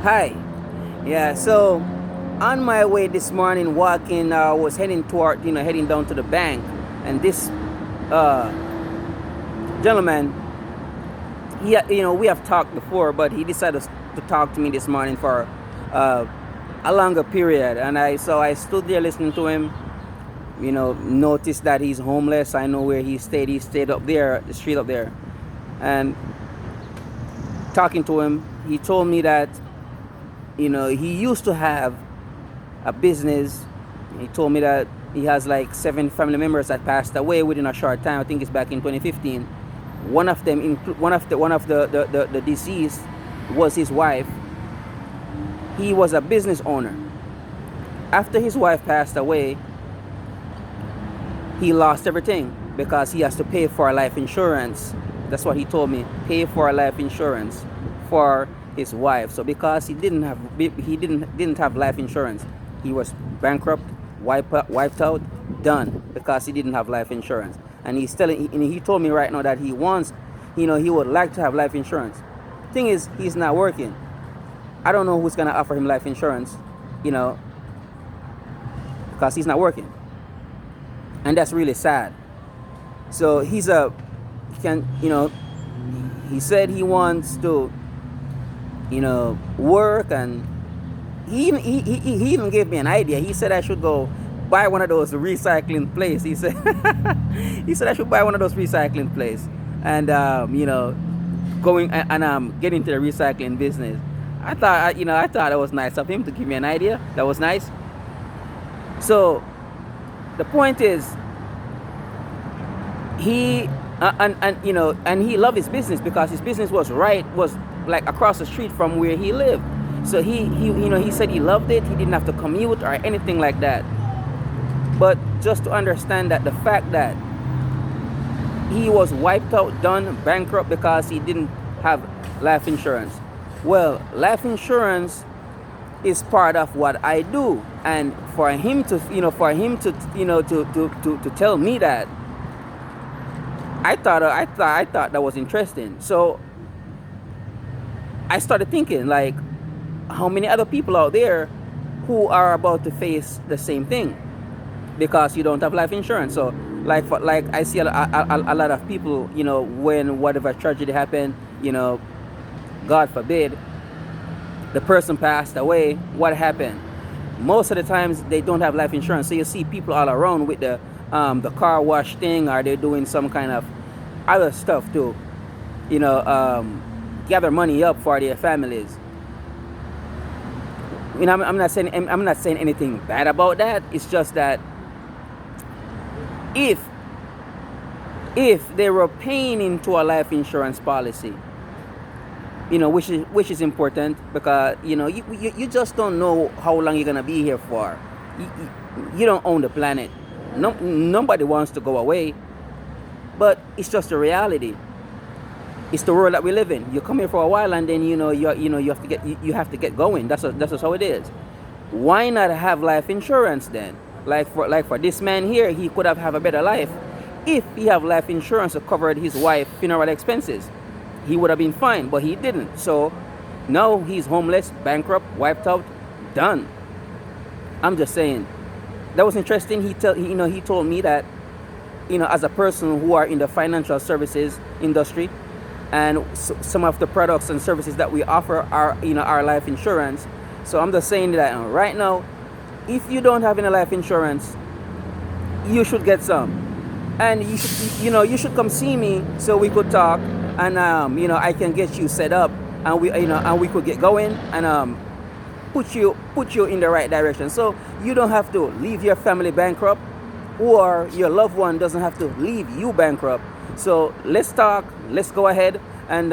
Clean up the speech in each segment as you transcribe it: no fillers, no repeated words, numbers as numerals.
Hi. Yeah, so on my way this morning walking, I was heading toward, heading down to the bank, and this uh, gentleman, we have talked before, but he decided to talk to me this morning for uh, a longer period, and I stood there listening to him. Noticed that he's homeless. I know where he stayed. He stayed up there, the street up there, and talking to him, he told me that he used to have a business. He told me that he has like 7 family members that passed away within a short time. I think it's back in 2015. One of them, one of the deceased, was his wife. He was a business owner. After his wife passed away, he lost everything because he has to pay for life insurance. That's what he told me. Pay for life insurance for his wife. So because he didn't have life insurance, he was bankrupt, wiped out, done because he didn't have life insurance. And he told me right now that he wants, he would like to have life insurance. Thing is, he's not working. I don't know who's gonna offer him life insurance, you know, because he's not working, and that's really sad. So he said he wants to, work, and he even gave me an idea. He said I should go buy one of those recycling places. He said he said I should buy one of those recycling places, and going and get into the recycling business. I thought that was nice of him to give me an idea. That was nice. So the point is, he and he loved his business because his business was like across the street from where he lived. So he said he loved it. He didn't have to commute or anything like that. But just to understand that the fact that he was wiped out, done, bankrupt because he didn't have life insurance. Well, life insurance is part of what I do, and for him to tell me that, I thought that was interesting. So I started thinking, like, how many other people out there who are about to face the same thing because you don't have life insurance. So like I see a lot of people, when whatever tragedy happened, God forbid, the person passed away, what happened? Most of the times they don't have life insurance. So you see people all around with the car wash thing, or they're doing some kind of other stuff to, gather money up for their families. I'm not saying anything bad about that. It's just that if they were paying into a life insurance policy, which is important, because you just don't know how long you're gonna be here for. You don't own the planet. No, nobody wants to go away, but it's just a reality. It's the world that we live in. You come here for a while, and then you have to get going. That's just how it is. Why not have life insurance then? Like for this man here, he could have a better life if he have life insurance that covered his wife funeral expenses. He would have been fine, but he didn't. So now he's homeless, bankrupt, wiped out, done. I'm just saying, that was interesting. He told me that, as a person who are in the financial services industry, and some of the products and services that we offer are, our life insurance. So I'm just saying that right now, if you don't have any life insurance, you should get some, and you should come see me so we could talk, and I can get you set up, and we could get going, and put you in the right direction, so you don't have to leave your family bankrupt, or your loved one doesn't have to leave you bankrupt. So let's talk. Let's go ahead, and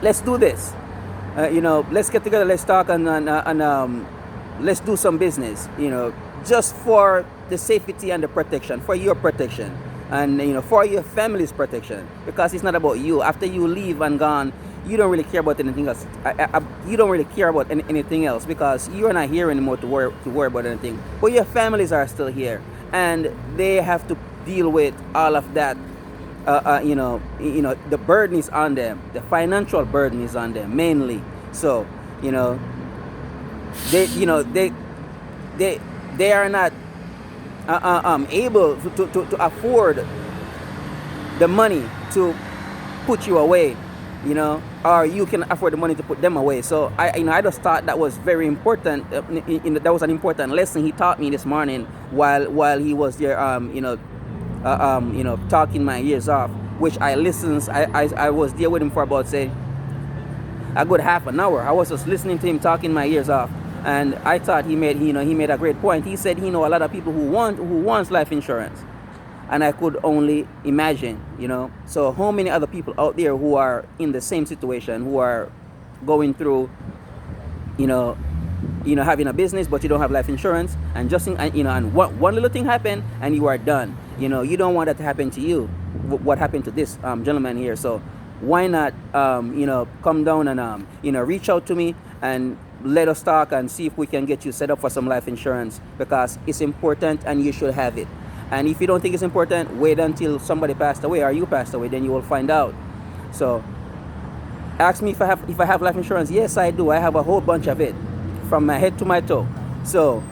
let's do this. Let's get together. Let's talk, and let's do some business. Just for the safety and the protection, for your protection, and for your family's protection, because it's not about you. After you leave and gone, you don't really care about anything else. You don't really care about anything else, because you're not here anymore to worry about anything. But your families are still here, and they have to deal with all of that. The burden is on them. The financial burden is on them mainly. So You know, they you know they they are not able to afford the money to put you away, or you can afford the money to put them away. So I just thought that was very important. That was an important lesson he taught me this morning while he was there, talking my ears off, which I listened. I was there with him for about, say, a good half an hour. I was just listening to him talking my ears off, and I thought he made a great point. He said he know a lot of people who wants life insurance, and I could only imagine, So how many other people out there who are in the same situation, who are going through, having a business but you don't have life insurance, and and one little thing happened and you are done. You don't want that to happen to you. What happened to this gentleman here? So why not, come down and reach out to me and let us talk and see if we can get you set up for some life insurance, because it's important and you should have it. And if you don't think it's important, wait until somebody passed away or you passed away, then you will find out. So ask me if I have life insurance. Yes, I do. I have a whole bunch of it, from my head to my toe. So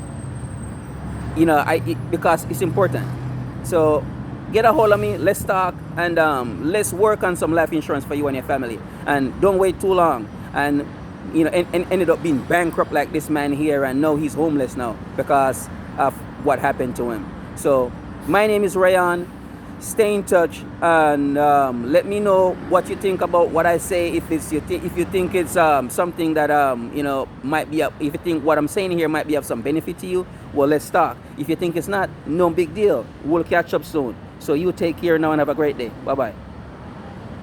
because it's important. So get a hold of me. Let's talk, and let's work on some life insurance for you and your family. And don't wait too long. And ended up being bankrupt like this man here, and now he's homeless now because of what happened to him. So my name is Rayan. Stay in touch, and let me know what you think about what I say. If you think it's something that might be if you think what I'm saying here might be of some benefit to you, well, let's talk. If you think it's not, no big deal. We'll catch up soon. So you take care now and have a great day. Bye bye.